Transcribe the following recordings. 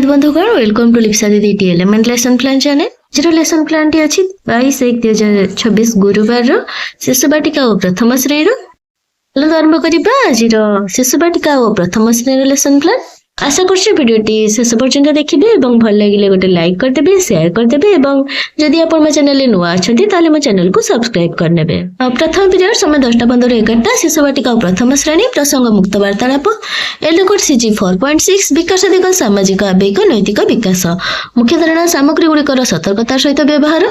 विद्यार्थी बंधुगण welcome to Lipsa दीदी T element lesson plan channel zero lesson plan T अछि 22/1/2026 गुरुवार शिशु बाटिका और प्रथम श्रेणी आरंभ करिबा आजिर शिशु बाटिका और प्रथम श्रेणी लेसन प्लान आशा करछि भिडियोटी शेष पर्यंत देखिबे एवं भल लागिले गोटे लाइक कर देबे शेयर कर देबे एवं जदि आपण म चैनल ले नुवा अछंती ताले म चैनल को सब्सक्राइब कर नेबे। प्रथम पीरियड समय 10:15 शिशु बाटिका प्रथम श्रेणी प्रसंग मुक्त वार्तालाप एलकोड सीजी 4.6 विकास दिग सामाजिक आवेग नैतिक विकास मुख्य धारणा सामग्री गुड़िकर सतर्कता सहित व्यवहार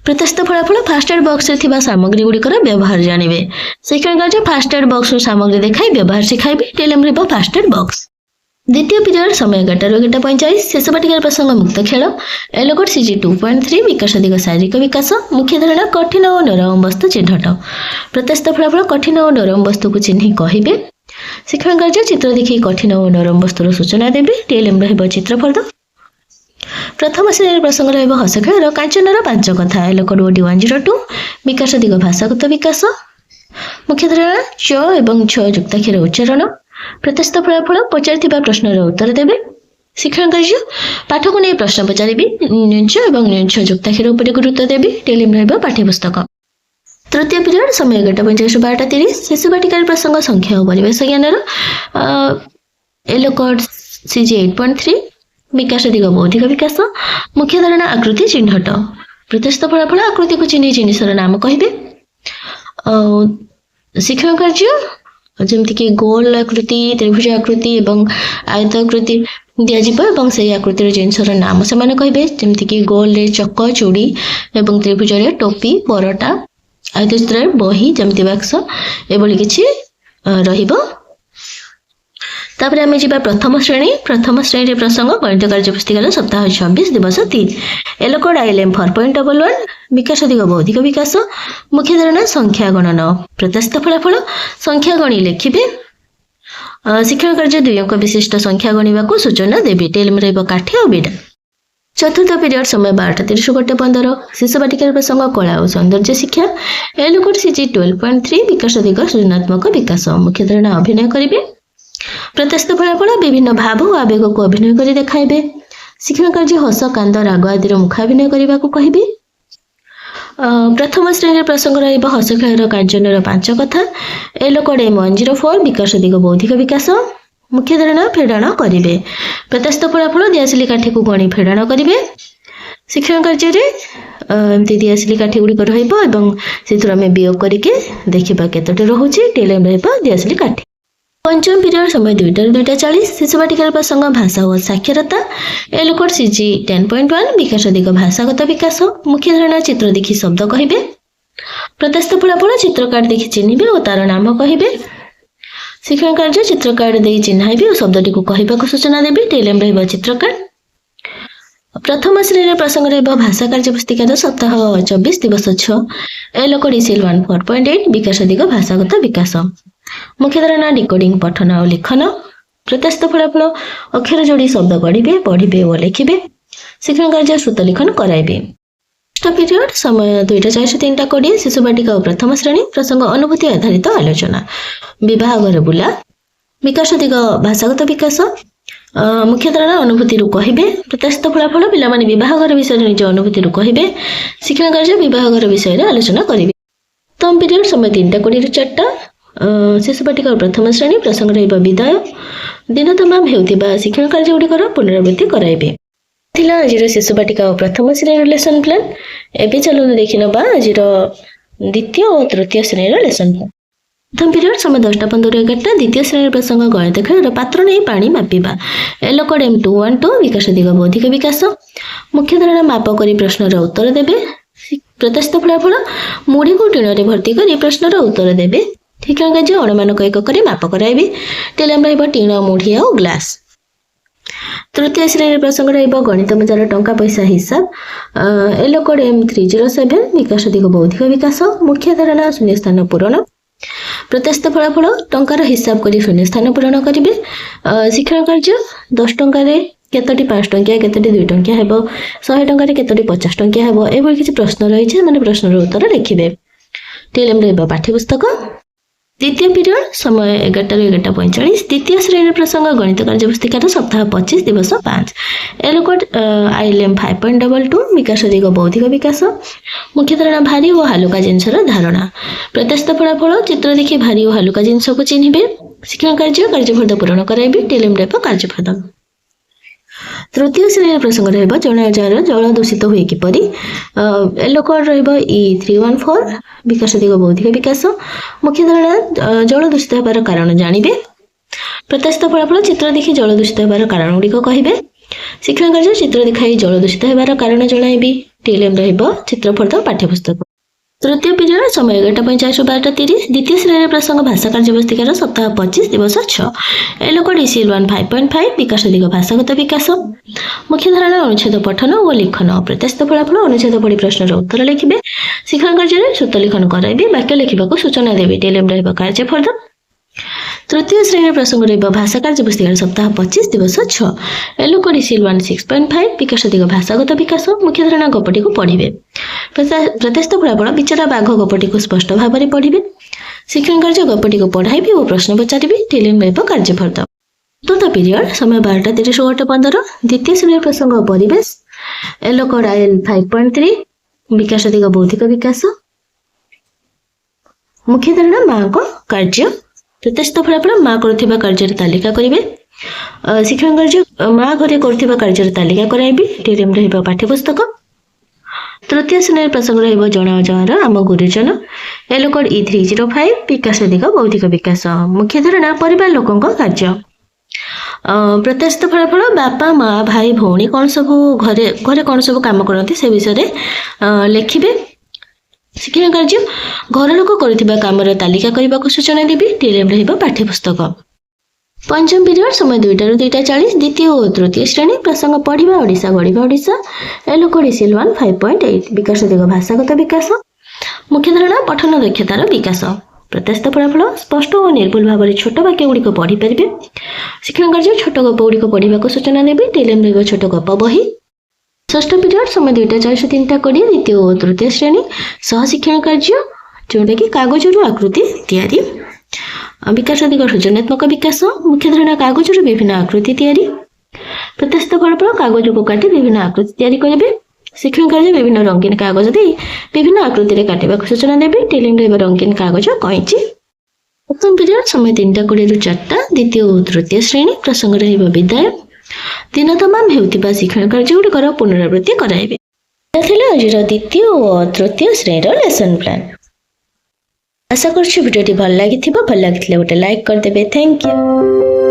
प्रत्यस्त फलाफल फास्ट एड बॉक्स रे थिबा सामग्री गुड़िकर व्यवहार जानिबे। शिक्षण कार्य फास्ट एड बॉक्स सामग्री देखाई व्यवहार सिखाइबे टेलम रे फास्ट एड बॉक्स। द्वितीय पीरियड समय 11:45 शिशु बाटिका प्रसंग मुक्त खेल एलकोड सीजी 2.3 विकास दिग शारीरिक विकास मुख्य धारणा कठिन और नरम वस्तु चिन्हट प्रत्यस्त फलाफल कठिन और नरम वस्तु को चिन्ह कहिबे। शिक्षण कार्य चित्र देखि कठिन और नरम वस्तुर सूचना देबे टेलम रहबो चित्रफल। प्रथम श्रेणी प्रसंग रहबो हस खेल कांचनर 5 कथा एलकोड ओडी 102 विकास दिग भाषागत विकास मुख्य धारणा च एवं छ युक्ताक्षर उच्चारण प्रत्यस्त फलाफल पचारिथिबा प्रश्नर उत्तर देबे। शिक्षण कार्य पाठ को नहीं प्रश्न पचारिबे न्यूच एवं न्यूच युक्ताक्षर उपर गुरुत्व देबे टेलम रहबो पाठ्यपुस्तक। तृतीय पीरियड समय 11:45 शिशु बाटिका प्रसंग संख्या और परिवेश ज्ञानर एलकोड सीजी 8.3 विकास दिग बौद्धिक विकास मुख्य धारणा आकृति चिन्हट प्रत्यस्त फलाफल आकृति को चिन्ह जिनिसर नाम कहिबे। शिक्षण कार्य जमती कि गोल आकृति त्रिभुज आकृति एवं आयत आकृति दियाजिबो एवं से आकृतिर जिनिसर नाम से माने कहिबे जमती कि गोल रे चक्क चूड़ी एवं त्रिभुज रे टोपी परोटा आयत चित्र बही जमती बाक्स एबोली किछि रहिबो। तापर आमे जिबा प्रथम श्रेणी प्रसंग गणित कार्य पुस्तिका सप्ताह 26 दिवस 3 एलकोड आईएलएम 4.11 विकास दिग बौद्धिक विकास मुख्य धारणा संख्या गणन प्रत्यस्त फलाफल संख्या गणी लेखिबे। शिक्षण कार्य 2 अंक विशिष्ट संख्या गणिबा को सूचना देबे टेलम रहबो काठी और बिडा। चतुर्थ पीरियड समय 12:30 शिशु बाटिका प्रसंग कला और सौंदर्य शिक्षा एलकोड सीजी 12.3 विकास दिग सृजनात्मक विकास मुख्य धारणा अभिनय करिबे। प्रत्यस्त फलाफल विभिन्न भाव और आवेग को अभिनय करी देखाइबे। शिक्षण कार्य हस कांद राग आदि मुखाभिनय करने को कहिबे। प्रथम श्रेणी प्रसंग रहिबो हस खेलर कांचनर 5 कथा एलकोड M104 विकास दिग बौद्धिक विकास मुख्य धारणा फेडाण करिबे प्रत्यस्त फलाफल दियासिली काठी को गणी फेडाण करिबे। शिक्षण कार्य रे एमती दियासिली काठी गुडी को रहइबो एवं सेथुर हम वियोग करिके देखिबा केतटे रहउची टेलम रहइबो दियासिली काठी। पंचम पीरियड समय 2:40 शिशु बाटिका प्रसंग भाषा और साक्षरता एलकोड सीजी 10.1 विकास दिग भाषागत विकास मुख्य धारणा चित्र देखि शब्द कहिबे। प्रत्यस्त फलाफल चित्र कार्ड देखि चिन्हिबे और तार नाम कहिबे। शिक्षण कार्य चित्र कार्ड दे चिन्हाइबे और शब्दटी को कहिबा को सूचना देबे टेलम रहबो चित्र कार्ड। प्रथम श्रेणी प्रसंग रहबो भाषा कार्य पुस्तिका सप्ताह 24 दिवस 6 एलकोड इसेल 1.4.8 विकास दिग भाषागत विकास मुख्य धारणा डिकोडिंग पठन और लिखन प्रत्यस्त फलाफल अक्षर जोड़ी शब्द गढ़िबे पढ़िबे और लिखिबे। शिक्षण कार्य श्रुत लिखन कराइबे। पीरियड समय 2:43 शिशु बाटिका और प्रथम श्रेणी प्रसंग अनुभूति आधारित आलोचना विवाह घर बुला विकास दिग भाषागत विकास मुख्य धारणा अनुभूति रु कहिबे। प्रत्यस्त फलाफल पिला माने विवाह घर विषय निज अनुभूति रु कहिबे। शिक्षण कार्य विवाह घर विषय रे आलोचना करिबे। तम पीरियड समय 3:20 शिशु बाटिका प्रथम श्रेणी प्रसंग रहिबा विदाय दिन तमाम हेउतिबा शिक्षण कार्य गुडिकर पुनरावृत्ति कराइबे। थिला आजिर शिशु बाटिका प्रथम श्रेणी लेसन प्लान एबे चलुन देखिनबा आजिर द्वितीय और तृतीय श्रेणी लेसन प्लान। प्रथम पीरियड समय 10:15 द्वितीय श्रेणी प्रसंग गणित खेल पात्र नहीं पानी मापिबा एलकोड M212 विकास दिग बौद्धिक विकास मुख्य धारणा माप करी प्रश्नर उत्तर देबे। प्रत्यस्त फलाफल मुड़ी को टीण रे भर्ती करी प्रश्नर उत्तर देबे। शिक्षण कार्य अणुमानक एकक माप कराइबे टेलम रहइबो टीण मुढ़िया और ग्लास। तृतीय श्रेणी प्रसंग रहइबो गणित मजार टंका पैसा हिसाब एलकोड M307 विकास दिग बौद्धिक विकास मुख्य धारणा शून्य स्थान पूरण प्रत्यस्त फलाफल टंकार हिसाब करी शून्य स्थान पूरण करिबे। शिक्षण कार्य 10 टंका रे केतोटी 5 टंकिया केतोटी 2 टंकिया हेबो 100 टंका रे केतोटी 50 टंकिया हेबो एबोल किछि प्रश्न रहिছে माने प्रश्नर उत्तर लिखिबे टेलम रहइबो पाठ्यपुस्तक। द्वितीय पीरियड समय 11:45 द्वितीय श्रेणी प्रसंग गणित कार्यपुस्तिकार सप्ताह 25 दिवस 5 एलोकोड आईएलएम 5.22 विकास दिग बौद्धिक विकास मुख्य धारणा भारी और हालुका जिनसर धारणा प्रत्यस्त फलाफल चित्र देखि भारी और हालुका जिनस को चिन्हिबे शिक्षण कार्यफल पूरण कराइबे टेलिम टाइप कार्यफल तृतीय श्रेणी प्रसंग रहिबा जनाजार जल दूषित हुए किपरि येलो कोड रहिबा E314 विकास दिग बौद्धिक विकास मुख्य धारणा जल दूषित होबार कारण जानिबे प्रत्यस्त फलाफल चित्र देखि जल दूषित होबार कारण गुड़िक कहिबे शिक्षण कार्य चित्र देखाई जल दूषित होबार कारण जणाइबे टेलिम रहिबा चित्रफल पाठ्यपुस्तक तृतीय पीरियड समय 11:45-12:30 द्वितीय श्रेणी प्रसंग भाषा कार्यपुस्तिकार सप्ताह 25 दिवस 6 एलोकोड ECL1 5.5 विकास दिग भाषागत विकास मुख्य धारणा अनुच्छेद पठन और लिखन प्रत्यस्त फलाफल अनुच्छेद पढ़ी प्रश्नर उत्तर लिखिबे शिक्षण कार्य सूत्र लिखन कराइबे वाक्य लिखिबाको सूचना देबे टेलिम रहिबा कार्यफल तृतीय श्रेणी प्रसंग रहिबा भाषा कार्यपुस्तिकार सप्ताह 25 दिवस 6 एलोकोड ECL1 6.5 विकास दिग भाषागत विकास मुख्य धारणा गपटी को पढ़िबे प्रत्यस्त फलाफल बिचरा बाघ गपटी को स्पष्ट भाव में पढ़िबे शिक्षण कार्य गपटी को पढ़ाइबे और प्रश्न पचारिबे टेलिम रहिबा कार्यफल चतुर्थ पीरियड समय 12:30-15 द्वितीय श्रेणी प्रसंग परिवेश एलोकोड IL 5.3 विकास दिग बौद्धिक विकास मुख्य धारणा माँ को कार्य प्रत्यस्त फलाफल माँ करुथिबा कार्य तालिका करिवे शिक्षण कार्य माँ घरे करुथिबा कार्य तालिका कराइबे टेलिम रहिबा पाठ्यपुस्तक तृतीय श्रेणी प्रसंग रहिबा जनाजार आम गुरुजन एलोकोड E305 विकास दिग बौद्धिक विकास मुख्य धारणा परिवार लोकों कार्य प्रत्यस्त फलाफल बापा माँ भाई भौणी कौन सब घरे घरे कौन सब काम करती से विषय लिखिबे शिक्षण कार्य घर लोक करुथिबा कामर तालिका करने को सूचना देबे टेलिम रहिबा पाठ्यपुस्तक पंचम पीरियड समय 2:00-2:40 द्वितीय और तृतीय श्रेणी प्रसंग पढ़िबा ओडिशा गढ़िबा ओडिशा एलोकोड ECL1 5.8 विकास दिग भाषागत विकास मुख्य धारणा पठन दक्षतार विकास प्रत्यस्त फलाफल स्पष्ट और निर्भुल भाव में छोट वाक्य गुड़िक पढ़ी पारे शिक्षण कार्य छोट गप गुड़िक पढ़ा सूचना देबे टेलिम रहिबा छोट गप बही षष्ठ पीरियड समय 2:40-3:20 द्वितीय और तृतीय श्रेणी सह शिक्षण कार्य जोटा कि कागज आकृति तैयारी विकास दिग सृजनात्मक विकास मुख्य धारणा कागज विभिन्न आकृति तैयारी प्रत्यस्त फलाफल कागज को काटी विभिन्न आकृति तैयारी करेंगे शिक्षण कार्य विभिन्न रंगीन कागज दे विभिन्न आकृति काटा सूचना देबे टेलिम रहिबा रंगीन कागज कैंची प्रथम पीरियड समय 3:20-4 द्वितीय और तृतीय श्रेणी प्रसंग रहिबा विद्यालय दिन तमाम हेउथिबा शिक्षण कार्य गुड़िकर पुनरावृत्ति कराइबे थिले आज द्वितीय और तृतीय श्रेणी लेसन प्लान आशा करछि भिडियोटी भल लागिथिबा गोटे लाइक कर देबे थैंक यू।